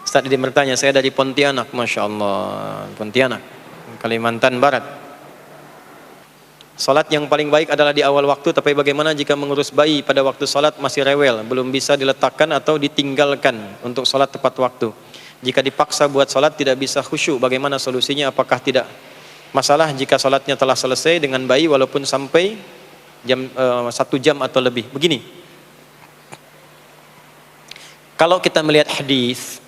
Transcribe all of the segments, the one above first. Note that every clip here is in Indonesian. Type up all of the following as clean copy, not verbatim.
Ustaz Didi bertanya, saya dari Pontianak, Masya Allah, Pontianak, Kalimantan Barat. Salat yang paling baik adalah di awal waktu, tapi bagaimana jika mengurus bayi pada waktu salat masih rewel, belum bisa diletakkan atau ditinggalkan untuk salat tepat waktu? Jika dipaksa buat salat tidak bisa khusyuk, bagaimana solusinya? Apakah tidak masalah jika salatnya telah selesai dengan bayi walaupun sampai 1 jam atau lebih? Begini, kalau kita melihat hadis,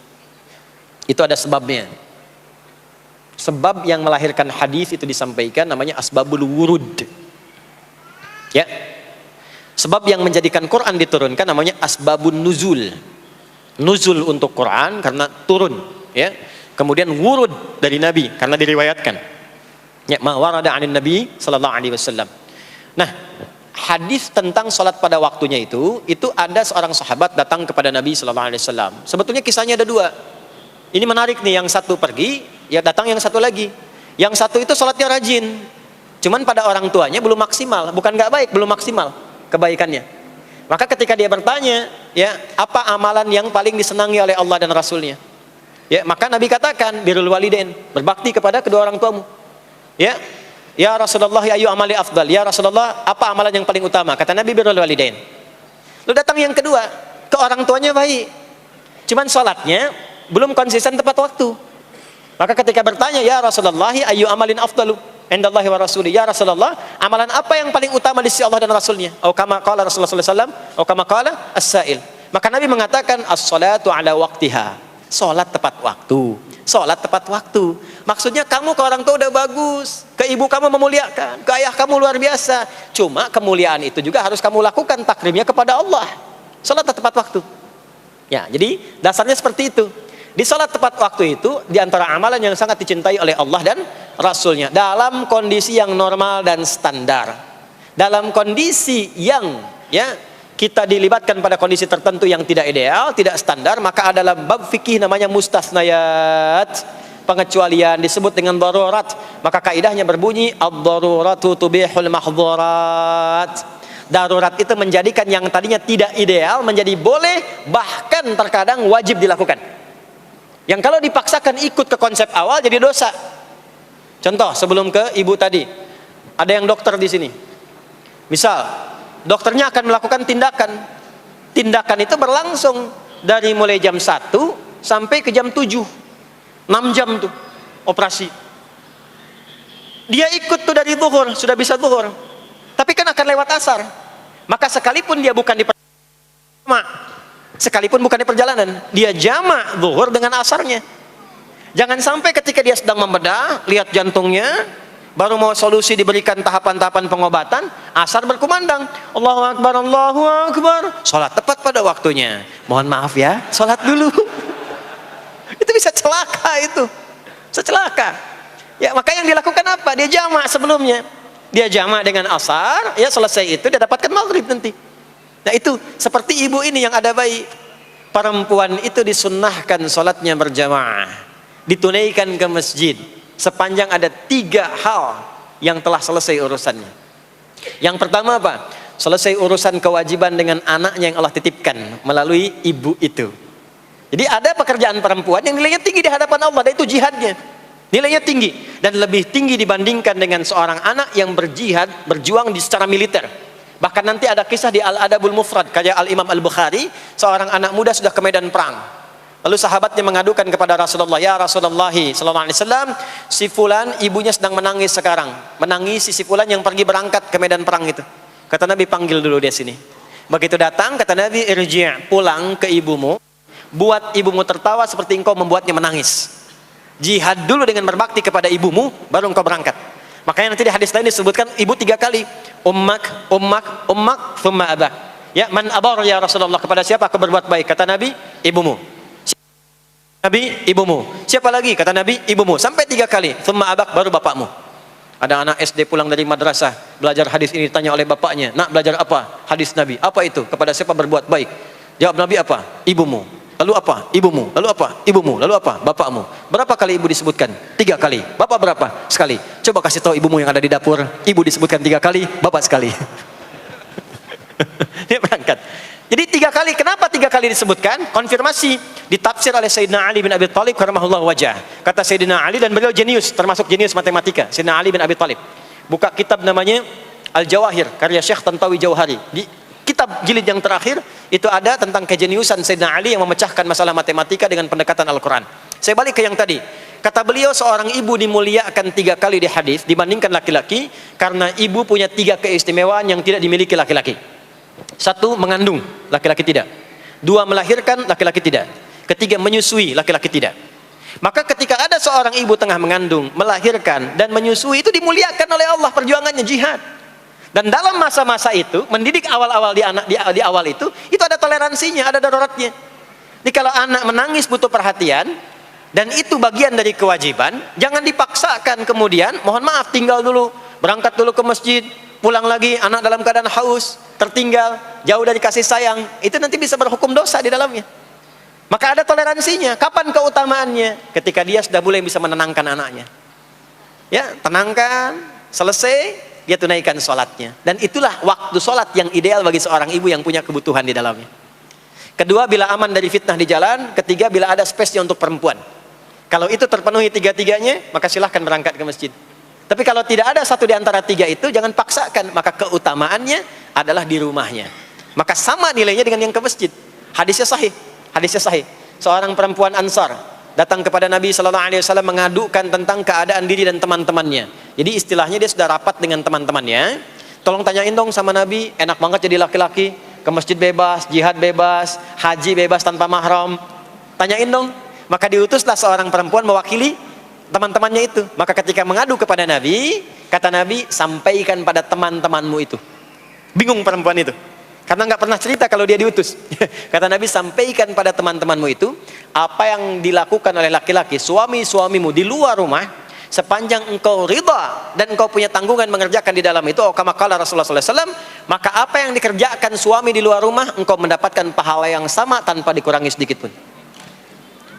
itu ada sebabnya. Sebab yang melahirkan hadis itu disampaikan namanya asbabul wurud. Ya. Sebab yang menjadikan Quran diturunkan namanya asbabun nuzul. Nuzul untuk Quran karena turun, ya. Kemudian wurud dari Nabi karena diriwayatkan. Ya, ma warada 'anin Nabi sallallahu alaihi wasallam. Nah, hadis tentang salat pada waktunya itu ada seorang sahabat datang kepada Nabi sallallahu alaihi wasallam. Sebetulnya kisahnya ada 2. Ini menarik nih, yang satu pergi, ya datang yang satu lagi. Yang satu itu sholatnya rajin, cuman pada orang tuanya belum maksimal, bukan nggak baik, belum maksimal kebaikannya. Maka ketika dia bertanya, ya apa amalan yang paling disenangi oleh Allah dan Rasulnya? Ya maka Nabi katakan birrul walidain, berbakti kepada kedua orang tuamu. Ya Rasulullah, ya ayu amali afdal. Ya Rasulullah, apa amalan yang paling utama? Kata Nabi birrul walidain. Lalu datang yang kedua, ke orang tuanya baik, cuman sholatnya belum konsisten tepat waktu. Maka ketika bertanya, ya Rasulullah, ayu amalin afdalu indallahi wa rasuli? Ya Rasulullah, amalan apa yang paling utama di sisi Allah dan Rasulnya? Atau kama qala Rasulullah sallallahu alaihi wasallam, atau kama qala as-sa'il. Maka Nabi mengatakan as-salatu ala waqtiha. Salat tepat waktu. Salat tepat waktu. Maksudnya kamu ke orang tua udah bagus, ke ibu kamu memuliakan, ke ayah kamu luar biasa. Cuma kemuliaan itu juga harus kamu lakukan takrimnya kepada Allah. Salat tepat waktu. Ya, jadi dasarnya seperti itu. Di salat tepat waktu itu diantara amalan yang sangat dicintai oleh Allah dan Rasulnya dalam kondisi yang normal dan standar. Dalam kondisi yang kita dilibatkan pada kondisi tertentu yang tidak ideal, tidak standar, maka adalah bab fikih namanya mustasnayat, pengecualian disebut dengan darurat. Maka kaidahnya berbunyi ad-daruratu tubihul mahdhurat. Darurat itu menjadikan yang tadinya tidak ideal menjadi boleh, bahkan terkadang wajib dilakukan. Yang kalau dipaksakan ikut ke konsep awal jadi dosa. Contoh, sebelum ke ibu tadi, ada yang dokter di sini. Misal, dokternya akan melakukan tindakan. Tindakan itu berlangsung dari mulai jam 1 sampai ke jam 7. 6 jam tuh operasi. Dia ikut tuh dari zuhur, sudah bisa zuhur. Tapi kan akan lewat asar. Maka sekalipun dia bukan di perjalanan, dia jamak zuhur dengan asarnya. Jangan sampai ketika dia sedang membedah, lihat jantungnya, baru mau solusi diberikan tahapan-tahapan pengobatan, asar berkumandang, Allahu Akbar, Allahu Akbar, sholat tepat pada waktunya. Mohon maaf ya, sholat dulu. Itu bisa celaka itu, secelaka. Ya maka yang dilakukan apa? Dia jamak sebelumnya, dia jamak dengan asar, ya selesai itu dia dapatkan maghrib nanti. Nah itu seperti ibu ini yang ada bayi, perempuan itu disunnahkan sholatnya berjamaah, ditunaikan ke masjid sepanjang ada 3 hal yang telah selesai urusannya. Yang pertama apa? Selesai urusan kewajiban dengan anaknya yang Allah titipkan melalui ibu itu. Jadi ada pekerjaan perempuan yang nilainya tinggi di hadapan Allah, dan itu jihadnya. Nilainya tinggi dan lebih tinggi dibandingkan dengan seorang anak yang berjihad, berjuang di secara militer. Bahkan nanti ada kisah di Al-Adabul Mufrad karya Al-Imam Al-Bukhari, seorang anak muda sudah ke medan perang. Lalu sahabatnya mengadukan kepada Rasulullah, ya Rasulullah sallallahu alaihi wasallam, si fulan ibunya sedang menangis sekarang, menangisi si fulan yang pergi berangkat ke medan perang itu. Kata Nabi, panggil dulu dia sini. Begitu datang, kata Nabi, irji', pulang ke ibumu, buat ibumu tertawa seperti engkau membuatnya menangis. Jihad dulu dengan berbakti kepada ibumu, baru engkau berangkat. Makanya nanti di hadis lain disebutkan ibu 3 kali, ummak, ummak, ummak, thumma abak. Ya, man abar ya Rasulullah, kepada siapa aku berbuat baik? Kata Nabi, ibumu. Nabi, ibumu. Siapa lagi? Kata Nabi, ibumu. Sampai 3 kali, thumma abak, baru bapakmu. Ada anak SD pulang dari madrasah, belajar hadis ini, ditanya oleh bapaknya, nak belajar apa? Hadis Nabi. Apa itu? Kepada siapa berbuat baik? Jawab Nabi apa? Ibumu. Lalu apa? Ibumu. Lalu apa? Ibumu. Lalu apa? Bapakmu. Berapa kali ibu disebutkan? 3 kali. Bapak berapa? Sekali. Coba kasih tahu ibumu yang ada di dapur, ibu disebutkan 3 kali, bapak sekali. Dia berangkat. Jadi 3 kali, kenapa 3 kali disebutkan? Konfirmasi ditafsir oleh Sayyidina Ali bin Abi Thalib karamahullah wajah. Kata Sayyidina Ali, dan beliau jenius, termasuk jenius matematika. Sayyidina Ali bin Abi Thalib buka kitab namanya Al-Jawahir karya Syekh Tantawi Jauhari. Di kitab jilid yang terakhir itu ada tentang kejeniusan Sayyidina Ali yang memecahkan masalah matematika dengan pendekatan Al-Quran. Saya balik ke yang tadi. Kata beliau, seorang ibu dimuliakan 3 kali di hadis dibandingkan laki-laki karena ibu punya 3 keistimewaan yang tidak dimiliki laki-laki. 1, mengandung, laki-laki tidak. 2, melahirkan, laki-laki tidak. 3, menyusui, laki-laki tidak. Maka ketika ada seorang ibu tengah mengandung, melahirkan, dan menyusui, itu dimuliakan oleh Allah, perjuangannya jihad. Dan dalam masa-masa itu, mendidik awal-awal di awal itu ada toleransinya, ada daruratnya. Jadi kalau anak menangis butuh perhatian, dan itu bagian dari kewajiban, jangan dipaksakan kemudian, mohon maaf, tinggal dulu, berangkat dulu ke masjid, pulang lagi, anak dalam keadaan haus, tertinggal, jauh dari kasih sayang, itu nanti bisa berhukum dosa di dalamnya. Maka ada toleransinya. Kapan keutamaannya? Ketika dia sudah mulai bisa menenangkan anaknya. Ya, tenangkan, selesai, dia tunaikan sholatnya. Dan itulah waktu sholat yang ideal bagi seorang ibu yang punya kebutuhan di dalamnya. Kedua, bila aman dari fitnah di jalan. Ketiga, bila ada space-nya untuk perempuan. Kalau itu terpenuhi 3-tiganya, maka silahkan berangkat ke masjid. Tapi kalau tidak ada satu di antara 3 itu, jangan paksakan. Maka keutamaannya adalah di rumahnya. Maka sama nilainya dengan yang ke masjid. Hadisnya sahih. Hadisnya sahih. Seorang perempuan Ansar datang kepada Nabi SAW mengadukan tentang keadaan diri dan teman-temannya. Jadi istilahnya dia sudah rapat dengan teman-temannya. Tolong tanyain dong sama Nabi, enak banget jadi laki-laki, ke masjid bebas, jihad bebas, haji bebas tanpa mahram. Tanyain dong. Maka diutuslah seorang perempuan mewakili teman-temannya itu. Maka ketika mengadu kepada Nabi, kata Nabi, sampaikan pada teman-temanmu itu. Bingung perempuan itu, karena nggak pernah cerita kalau dia diutus. Kata Nabi, sampaikan pada teman-temanmu itu apa yang dilakukan oleh laki-laki, suami-suamimu di luar rumah, sepanjang engkau ridha dan engkau punya tanggungan mengerjakan di dalam itu. Kama qala Rasulullah SAW, maka apa yang dikerjakan suami di luar rumah, engkau mendapatkan pahala yang sama tanpa dikurangi sedikit pun.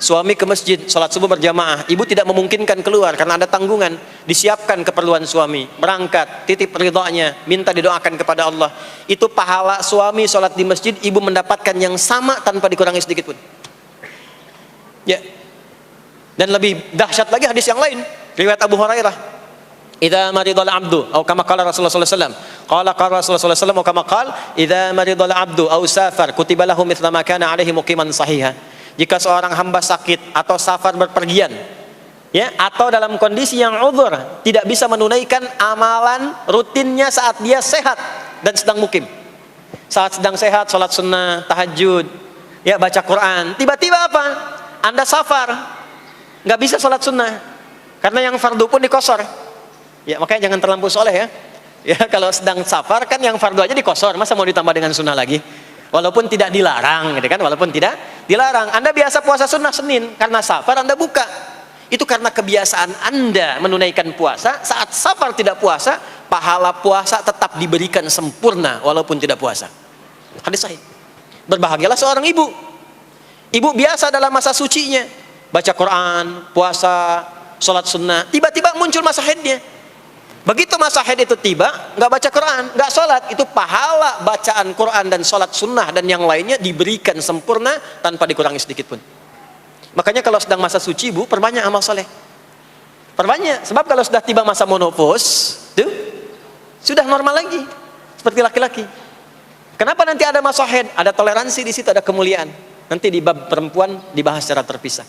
Suami ke masjid, sholat subuh berjamaah, ibu tidak memungkinkan keluar karena ada tanggungan, disiapkan keperluan suami, berangkat, titip ridhonya, minta didoakan kepada Allah. Itu pahala suami sholat di masjid, ibu mendapatkan yang sama tanpa dikurangi sedikit pun. Ya. Dan lebih dahsyat lagi hadis yang lain, riwayat Abu Hurairah. Idza maridal abdu, atau kama qala Rasulullah sallallahu alaihi wasallam. Qala Rasulullah sallallahu alaihi wasallam, atau kama qala, idza maridal abdu aw safar, kutiba lahu mithla ma kana alaihi muqiman sahiha. Jika seorang hamba sakit atau safar berpergian, ya, atau dalam kondisi yang uzur, tidak bisa menunaikan amalan rutinnya saat dia sehat dan sedang mukim. Saat sedang sehat, sholat sunnah, tahajud, ya, baca Quran. Tiba-tiba apa? Anda safar, nggak bisa sholat sunnah, karena yang fardu pun dikosor. Ya, makanya jangan terlampau soleh ya. Ya, kalau sedang safar kan yang fardu aja dikosor, masa mau ditambah dengan sunnah lagi? Walaupun tidak dilarang, gitu kan? Walaupun tidak dilarang. Anda biasa puasa sunnah Senin, karena safar Anda buka. Itu karena kebiasaan Anda menunaikan puasa. Saat safar tidak puasa, pahala puasa tetap diberikan sempurna walaupun tidak puasa. Hadis sahih. Berbahagialah seorang ibu. Ibu biasa dalam masa sucinya, baca Quran, puasa, sholat sunnah. Tiba-tiba muncul masa haidnya. Begitu masa haid itu tiba, nggak baca Quran, nggak sholat, itu pahala bacaan Quran dan sholat sunnah dan yang lainnya diberikan sempurna tanpa dikurangi sedikit pun. Makanya kalau sedang masa suci, Bu, perbanyak amal soleh. Perbanyak, sebab kalau sudah tiba masa menopause, tuh sudah normal lagi, seperti laki-laki. Kenapa nanti ada masa haid? Ada toleransi di situ, ada kemuliaan. Nanti di bab perempuan dibahas secara terpisah.